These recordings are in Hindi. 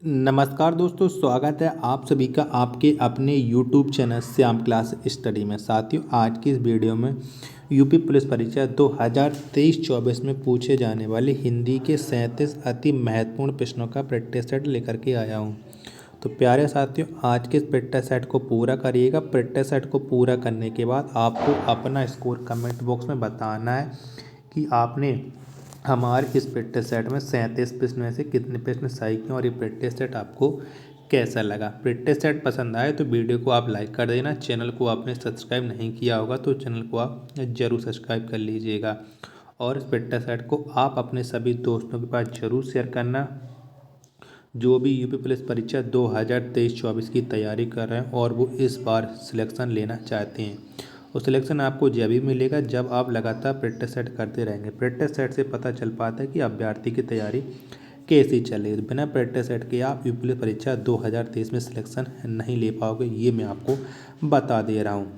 नमस्कार दोस्तों, स्वागत है आप सभी का आपके अपने YouTube channel Shyam class study में। साथियों, आज की इस वीडियो में यूपी पुलिस परीक्षा 2023-24 में पूछे जाने वाले हिंदी के 37 अति महत्वपूर्ण प्रश्नों का प्रैक्टिस सेट लेकर के आया हूं। तो प्यारे साथियों, आज के इस प्रैक्टिस सेट को पूरा करिएगा। प्रैक्टिस सेट को पूरा करने के बाद आपको अपना स्कोर कमेंट बॉक्स में बताना है कि आपने हमारे इस प्रैक्टिस सेट में 37 प्रश्न में से कितने प्रश्न सही किए और ये प्रैक्टिस सेट आपको कैसा लगा। प्रैक्टिस सेट पसंद आए तो वीडियो को आप लाइक कर देना। चैनल को आपने सब्सक्राइब नहीं किया होगा तो चैनल को आप ज़रूर सब्सक्राइब कर लीजिएगा और इस प्रैक्टिस सेट को आप अपने सभी दोस्तों के पास ज़रूर शेयर करना जो भी यूपी पुलिस परीक्षा 2023-24 की तैयारी कर रहे हैं और वो इस बार सिलेक्शन लेना चाहते हैं। और सिलेक्शन आपको जब भी मिलेगा जब आप लगातार प्रैक्टिस सेट करते रहेंगे। प्रैक्टिस सेट से पता चल पाता है कि अभ्यर्थी की तैयारी कैसी चल रही है। बिना प्रैक्टिस सेट के आप यूपी पुलिस परीक्षा 2023 में सिलेक्शन नहीं ले पाओगे, ये मैं आपको बता दे रहा हूँ।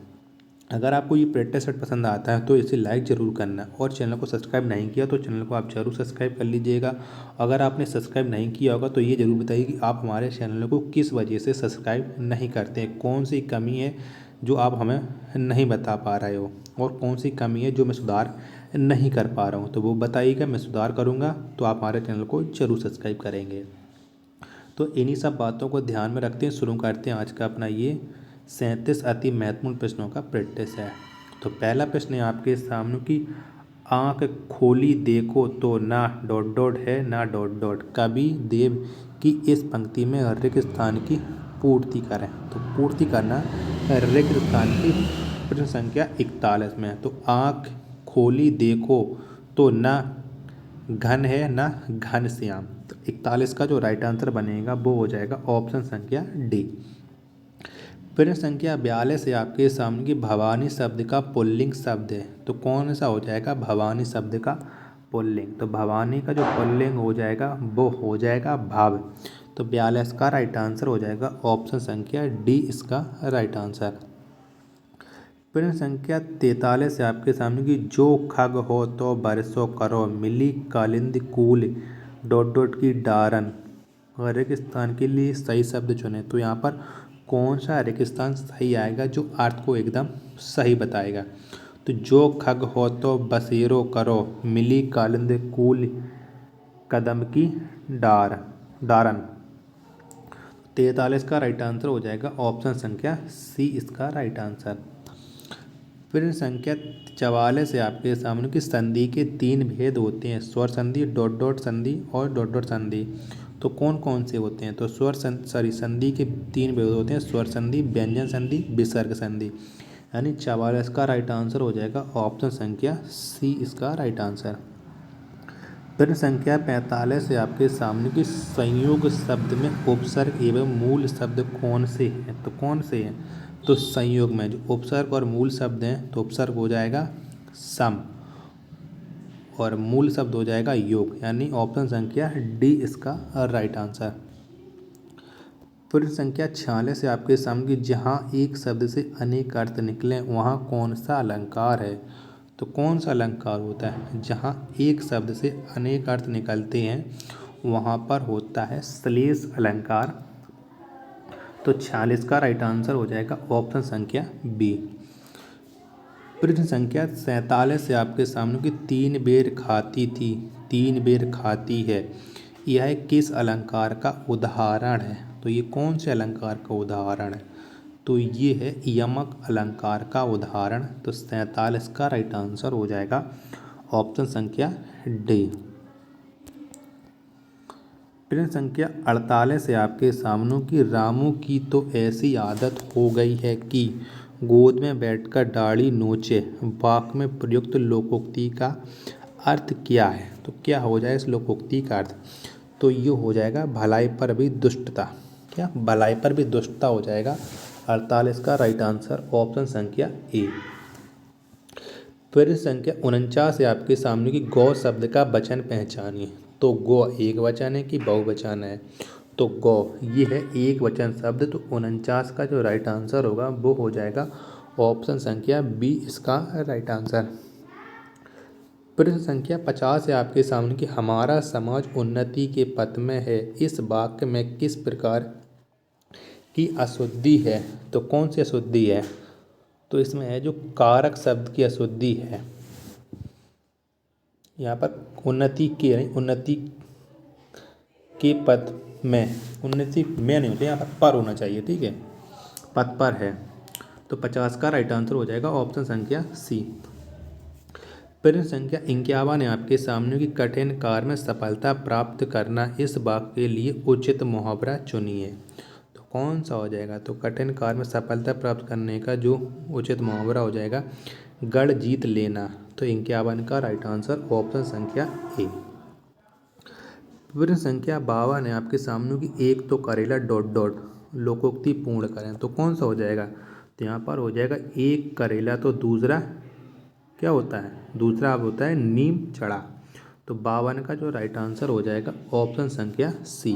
अगर आपको ये प्रैक्टिस सेट पसंद आता है तो इसे लाइक ज़रूर करना और चैनल को सब्सक्राइब नहीं किया तो चैनल को आप ज़रूर सब्सक्राइब कर लीजिएगा। अगर आपने सब्सक्राइब नहीं किया होगा तो ये ज़रूर बताइए कि आप हमारे चैनल को किस वजह से सब्सक्राइब नहीं करते हैं, कौन सी कमी है जो आप हमें नहीं बता पा रहे हो और कौन सी कमी है जो मैं सुधार नहीं कर पा रहा हूँ, तो वो बताइएगा। मैं सुधार करूँगा तो आप हमारे चैनल को ज़रूर सब्सक्राइब करेंगे। तो इन्हीं सब बातों को ध्यान में रखते हैं शुरू करते हैं आज का अपना ये 37 अति महत्वपूर्ण प्रश्नों का प्रैक्टिस है। तो पहला प्रश्न है आपके सामने कि आँख खोली देखो तो ना डॉट डॉट है ना डॉट डॉट, कवि देव की इस पंक्ति में रिक्त स्थान की पूर्ति करें। तो पूर्ति करना रिक्त स्थान की प्रश्न संख्या 41 में है। तो आँख खोली देखो तो ना घन है ना घनश्याम। तो 41 का जो राइट आंसर बनेगा वो हो जाएगा ऑप्शन संख्या डी। प्रश्न संख्या 42 से आपके सामने की भवानी शब्द का पुल्लिंग शब्द है, तो कौन सा हो जाएगा भवानी शब्द का पुल्लिंग। तो भवानी का जो पुल्लिंग हो जाएगा वो हो जाएगा भव। तो 42 का राइट आंसर हो जाएगा ऑप्शन संख्या डी, इसका राइट आंसर। प्रश्न संख्या 43 से आपके सामने की जो खग हो तो बरसो करो मिली कालिंदी कूल डॉट डॉट की डारन, रेगिस्तान के लिए सही शब्द चुने। तो यहाँ पर कौन सा रेगिस्तान सही आएगा जो अर्थ को एकदम सही बताएगा। तो जो खग हो तो बसेरो करो मिली कालिंदी कूल कदम की डारन। 43 का राइट आंसर हो जाएगा ऑप्शन संख्या सी, इसका राइट आंसर। प्रश्न संख्या 44 से आपके सामने की संधि के 3 भेद होते हैं, स्वर संधि, डॉट डॉट संधि और डॉट डॉट संधि। तो कौन कौन से होते हैं। तो संधि के 3 भेद होते हैं, स्वर संधि, व्यंजन संधि, विसर्ग संधि। यानी 44 का राइट आंसर हो जाएगा ऑप्शन संख्या सी, इसका राइट आंसर। प्रश्न संख्या 45 से आपके सामने की संयोग शब्द में उपसर्ग एवं मूल शब्द कौन से हैं। तो कौन से हैं। तो संयोग में जो उपसर्ग और मूल शब्द हैं तो उपसर्ग हो जाएगा सम और मूल शब्द हो जाएगा योग, यानी ऑप्शन संख्या डी, इसका राइट आंसर। प्रश्न संख्या 46 से आपके सामने की जहाँ एक शब्द से अनेक अर्थ निकले वहाँ कौन सा अलंकार है। तो कौन सा अलंकार होता है जहाँ एक शब्द से अनेक अर्थ निकलते हैं वहाँ पर होता है श्लेष अलंकार। तो 46 का राइट आंसर हो जाएगा ऑप्शन संख्या बी। प्रश्न संख्या 47 से आपके सामने की 3 बेर खाती थी 3 बेर खाती है, यह किस अलंकार का उदाहरण है। तो ये कौन से अलंकार का उदाहरण है। तो ये है यमक अलंकार का उदाहरण। तो 47 का राइट आंसर हो जाएगा ऑप्शन संख्या डी। प्रश्न संख्या 48 से आपके सामने की रामू की तो ऐसी आदत हो गई है कि गोद में बैठकर दाढ़ी नोचे, वाक्य में प्रयुक्त लोकोक्ति का अर्थ क्या है। तो क्या हो जाएगा इस लोकोक्ति का अर्थ। तो ये हो जाएगा भलाई पर भी दुष्टता। क्या भलाई पर भी दुष्टता हो जाएगा 48 का राइट आंसर ऑप्शन संख्या ए। प्रश्न संख्या 49 से आपके सामने की गौ शब्द का वचन पहचानिए। तो गौ एक वचन है कि बहुवचन है। तो गौ ये है एक वचन शब्द। तो 49 का जो राइट आंसर होगा वो हो जाएगा ऑप्शन संख्या बी, इसका राइट आंसर। प्रश्न संख्या 50 है आपके सामने कि हमारा समाज उन्नति के पथ में है, इस वाक्य में किस प्रकार की अशुद्धि है। तो कौन सी अशुद्धि है, तो इसमें है जो कारक शब्द की अशुद्धि है। यहाँ पर उन्नति के पथ में, उन्नति में नहीं होती, यहाँ पर होना चाहिए, ठीक है, पथ पर है। तो 50 का राइट आंसर हो जाएगा ऑप्शन संख्या सी। प्रश्न संख्या 51 है आपके सामने कि कठिन कार्य में सफलता प्राप्त करना, इस वाक्य के लिए उचित मुहावरा चुनिए। तो कौन सा हो जाएगा, तो कठिन कार्य में सफलता प्राप्त करने का जो उचित मुहावरा हो जाएगा गढ़ जीत लेना। तो 51 का राइट आंसर ऑप्शन संख्या ए। प्रश्न संख्या 52 है आपके सामने कि एक तो करेला डॉट डॉट लोकोक्ति पूर्ण करें। तो कौन सा हो जाएगा, तो यहाँ पर हो जाएगा एक करेला, तो दूसरा क्या होता है, दूसरा अब होता है नीम चढ़ा। तो 52 का जो राइट आंसर हो जाएगा ऑप्शन संख्या सी।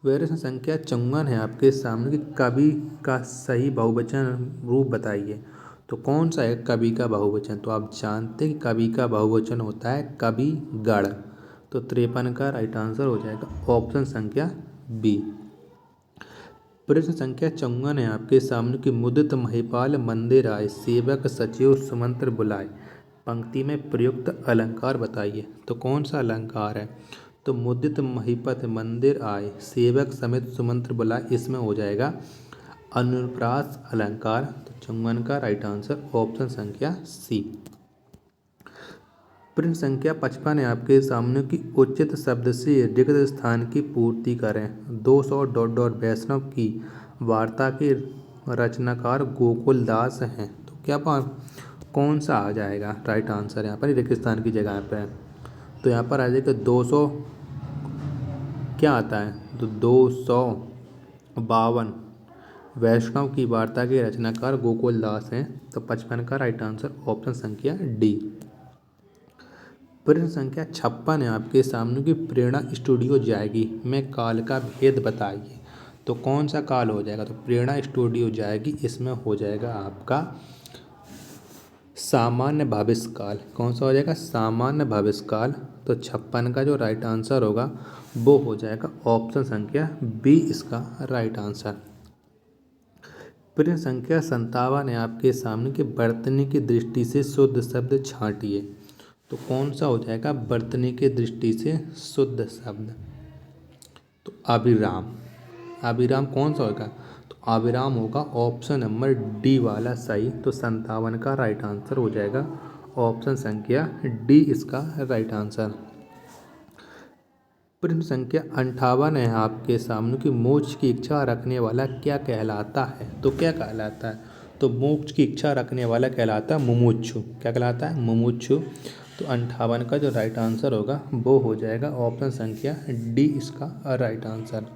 प्रश्न संख्या 54 है आपके सामने कि कवि का सही बहुवचन रूप बताइए। तो कौन सा है कवि का बहुवचन, तो आप जानते हैं कि कवि का बहुवचन होता है कवि गण। तो 53 का राइट आंसर हो जाएगा ऑप्शन संख्या बी। प्रश्न संख्या 54 है आपके सामने कि मुदित महिपाल मंदिर आए, सेवक सचिव सुमंत्र बुलाए, पंक्ति में प्रयुक्त अलंकार बताइए। तो कौन सा अलंकार है, तो मुदित महिपत मंदिर आए, सेवक समेत सुमंत्र बुलाए, इसमें हो जाएगा अनुप्रास अलंकार। तो 54 का राइट आंसर ऑप्शन संख्या सी। प्रश्न संख्या 55 है आपके सामने कि उचित शब्द से रिक्त स्थान की पूर्ति करें। 200 डॉट डॉट वैष्णव की वार्ता के रचनाकार गोकुल दास हैं। तो क्या कौन सा आ जाएगा राइट आंसर यहाँ पर रिक्त स्थान की जगह पे, तो यहाँ पर आ जाएगा 200 क्या आता है, तो 252 वैष्णव की वार्ता के रचनाकार गोकुल दास हैं। तो 55 का राइट आंसर ऑप्शन संख्या डी। प्रश्न संख्या 56 है आपके सामने की प्रेरणा स्टूडियो जाएगी में काल का भेद बताइए। तो कौन सा काल हो जाएगा, तो प्रेरणा स्टूडियो जाएगी, इसमें हो जाएगा आपका सामान्य भविष्य काल। कौन सा हो जाएगा, सामान्य भविष्य काल। तो 56 का जो राइट आंसर होगा वो हो जाएगा ऑप्शन संख्या बी, इसका राइट आंसर। प्रश्न संख्या 57 है आपके सामने कि वर्तनी की दृष्टि से शुद्ध शब्द छांटिए। तो कौन सा हो जाएगा वर्तनी के दृष्टि से शुद्ध शब्द, तो अभिराम। अभिराम कौन सा होगा, तो अभिराम होगा ऑप्शन नंबर डी वाला सही। तो 57 का राइट आंसर हो जाएगा ऑप्शन संख्या डी, इसका राइट आंसर। प्रश्न संख्या 58 है आपके सामने कि मोक्ष की इच्छा रखने वाला क्या कहलाता है। तो क्या कहलाता है, तो मोक्ष की इच्छा रखने वाला कहलाता है मुमुक्षु। क्या कहलाता है, मुमुक्षु। तो 58 का जो राइट आंसर होगा वो हो जाएगा ऑप्शन संख्या डी, इसका राइट आंसर।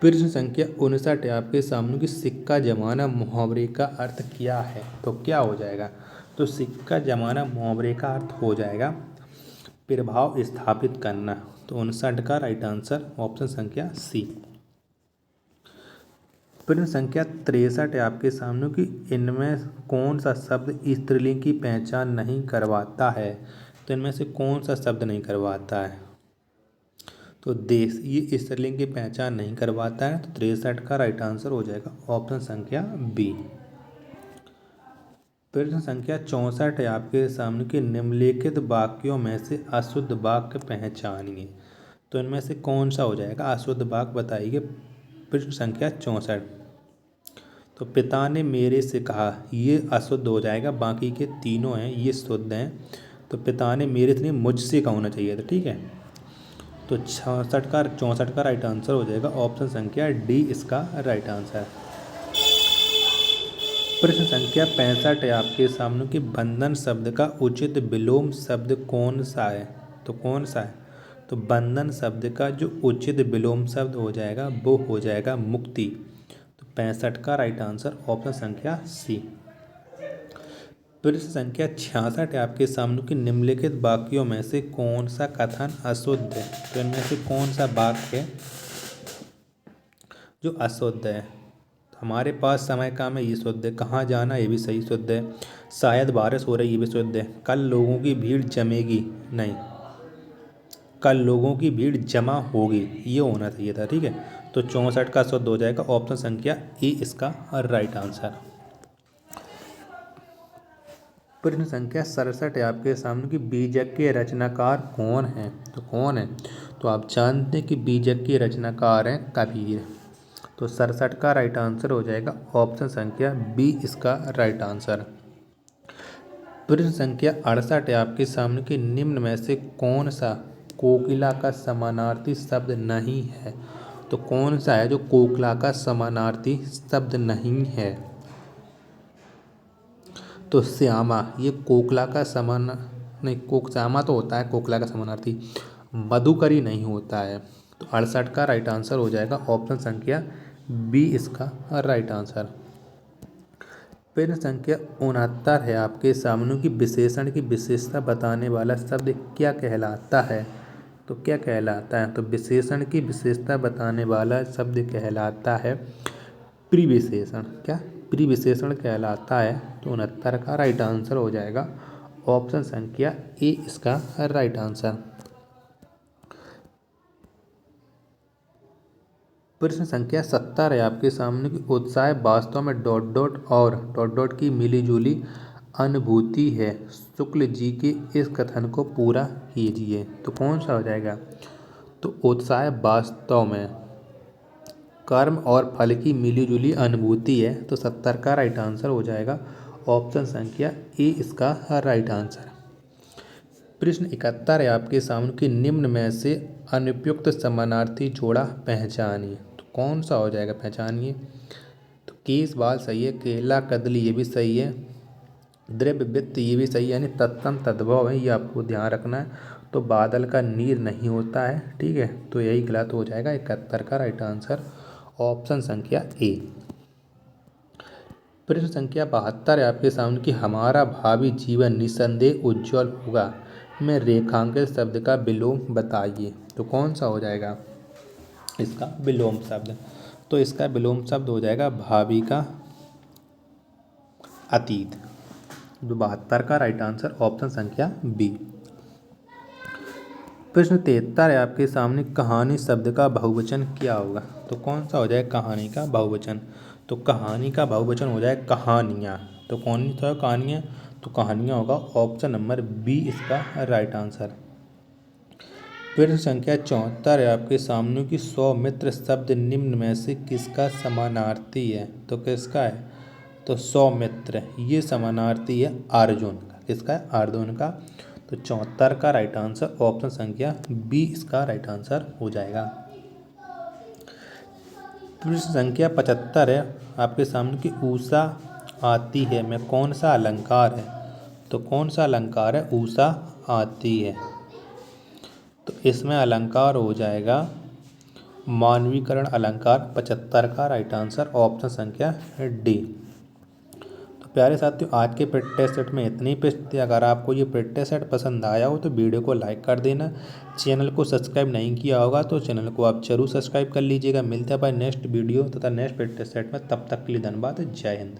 प्रश्न संख्या 59 है आपके सामने कि सिक्का जमाना मुहावरे का अर्थ क्या है। तो क्या हो जाएगा, तो सिक्का जमाना मुहावरे का अर्थ हो जाएगा प्रभाव स्थापित करना। तो 59 का राइट आंसर ऑप्शन संख्या सी। प्रश्न संख्या 63 है आपके सामने कि इनमें कौन सा शब्द स्त्रीलिंग की पहचान नहीं करवाता है। तो इनमें से कौन सा शब्द नहीं करवाता है, तो देश, ये स्त्रीलिंग की पहचान नहीं करवाता है। तो 63 का राइट आंसर हो जाएगा ऑप्शन संख्या बी। प्रश्न संख्या 64 है आपके सामने कि निम्नलिखित वाक्यों में से अशुद्ध वाक्य पहचानिए। तो इनमें से कौन सा हो जाएगा अशुद्ध वाक्य बताइए। प्रश्न संख्या 64, तो पिता ने मेरे से कहा, ये अशुद्ध हो जाएगा, बाकी के तीनों हैं ये शुद्ध हैं। तो पिता ने मेरे से मुझसे का होना चाहिए था, ठीक है। तो 64 का राइट आंसर हो जाएगा ऑप्शन संख्या डी, इसका राइट आंसर। प्रश्न संख्या 65 है आपके सामने कि बंधन शब्द का उचित विलोम शब्द कौन सा है। तो कौन सा है, तो बंधन शब्द का जो उचित विलोम शब्द हो जाएगा वो हो जाएगा मुक्ति। तो 65 का राइट आंसर ऑप्शन संख्या सी। प्रश्न संख्या 66 है आपके सामने कि निम्नलिखित वाक्यों में से कौन सा कथन अशुद्ध है। तो इनमें से कौन सा वाक्य है जो अशुद्ध है। हमारे पास समय कम है, ये शुद्ध है। कहाँ जाना, ये भी सही शुद्ध है। शायद बारिश हो रही है, विशुद्ध है। कल लोगों की भीड़ जमेगी नहीं, कल लोगों की भीड़ जमा होगी, ये होना चाहिए था। ठीक है, तो 64 का शुद्ध हो जाएगा ऑप्शन संख्या ए इसका राइट आंसर। प्रश्न संख्या 67 है आपके सामने कि बीजक के रचनाकार कौन है। तो कौन है, तो आप जानते हैं कि बीजक के रचनाकार हैं कबीर। तो 67 का राइट आंसर हो जाएगा ऑप्शन संख्या बी इसका राइट आंसर। प्रश्न संख्या 68 है आपके सामने कि निम्न में से कौन सा कोकिला का समानार्थी शब्द नहीं है। तो कौन सा है जो कोकिला का समानार्थी शब्द नहीं है। तो श्यामा, ये कोकिला का समान नहीं, श्यामा तो होता है कोकिला का समानार्थी, मधुकरी नहीं होता है। तो 68 का राइट आंसर हो जाएगा ऑप्शन संख्या बी इसका राइट आंसर। प्रश्न संख्या 69 है आपके सामने की विशेषण की विशेषता बताने वाला शब्द क्या कहलाता है। तो क्या कहलाता है, तो विशेषण की विशेषता बताने वाला शब्द कहलाता है प्रिविशेषण। क्या प्रिविशेषण कहलाता है। तो 69 का राइट आंसर हो जाएगा ऑप्शन संख्या ए इसका राइट आंसर। प्रश्न संख्या 70 है आपके सामने की उत्साह वास्तव में डॉट डॉट और डॉट डॉट की मिलीजुली अनुभूति है, शुक्ल जी के इस कथन को पूरा कीजिए। तो कौन सा हो जाएगा, तो उत्साह वास्तव में कर्म और फल की मिलीजुली अनुभूति है। तो 70 का राइट आंसर हो जाएगा ऑप्शन संख्या ए इसका राइट आंसर। प्रश्न 71 है आपके सामने कि निम्न में से अनुपयुक्त समानार्थी जोड़ा पहचानिए। तो कौन सा हो जाएगा, पहचानिए। तो केस बाल सही है, केला कदली ये भी सही है, द्रव्य वित्त ये भी सही है, यानी तत्सम तद्भव है, ये आपको ध्यान रखना है। तो बादल का नीर नहीं होता है। ठीक है, तो यही गलत हो जाएगा। 71 का राइट आंसर ऑप्शन संख्या ए। प्रश्न संख्या 72 है आपके सामने कि हमारा भावी जीवन निसंदेह उज्जवल होगा में रेखांकित शब्द का विलोम बताइए। तो कौन सा हो जाएगा इसका विलोम शब्द, तो इसका विलोम शब्द हो जाएगा भावी का अतीत। 72 का राइट आंसर ऑप्शन संख्या बी। प्रश्न 73 है आपके सामने कहानी शब्द का बहुवचन क्या होगा। तो कौन सा हो जाए कहानी का बहुवचन, तो कहानी का बहुवचन हो जाए कहानियाँ। तो कौन सा कहानियाँ, तो कहानियाँ होगा ऑप्शन नंबर बी इसका राइट आंसर। प्रश्न संख्या 74 है आपके सामने की सौमित्र शब्द निम्न में से किसका समानार्थी है। तो किसका है, तो सौमित्र ये समानार्थी है अर्जुन का। किसका है, अर्जुन का। तो 74 का राइट आंसर ऑप्शन संख्या बी इसका राइट आंसर हो जाएगा। प्रश्न संख्या 75 है आपके सामने की ऊषा आती है में कौन सा अलंकार है। तो कौन सा अलंकार है, ऊषा आती है। तो इसमें अलंकार हो जाएगा मानवीकरण अलंकार। 75 का राइट आंसर ऑप्शन संख्या डी। तो प्यारे साथियों, आज के प्रैक्टिस सेट में इतनी प्रश्न थे। अगर आपको ये प्रैक्टिस सेट पसंद आया हो तो वीडियो को लाइक कर देना। चैनल को सब्सक्राइब नहीं किया होगा तो चैनल को आप जरूर सब्सक्राइब कर लीजिएगा। मिलते हैं भाई नेक्स्ट वीडियो तथा नेक्स्ट प्रैक्टिस सेट में, तब तक के लिए धन्यवाद। जय हिंद।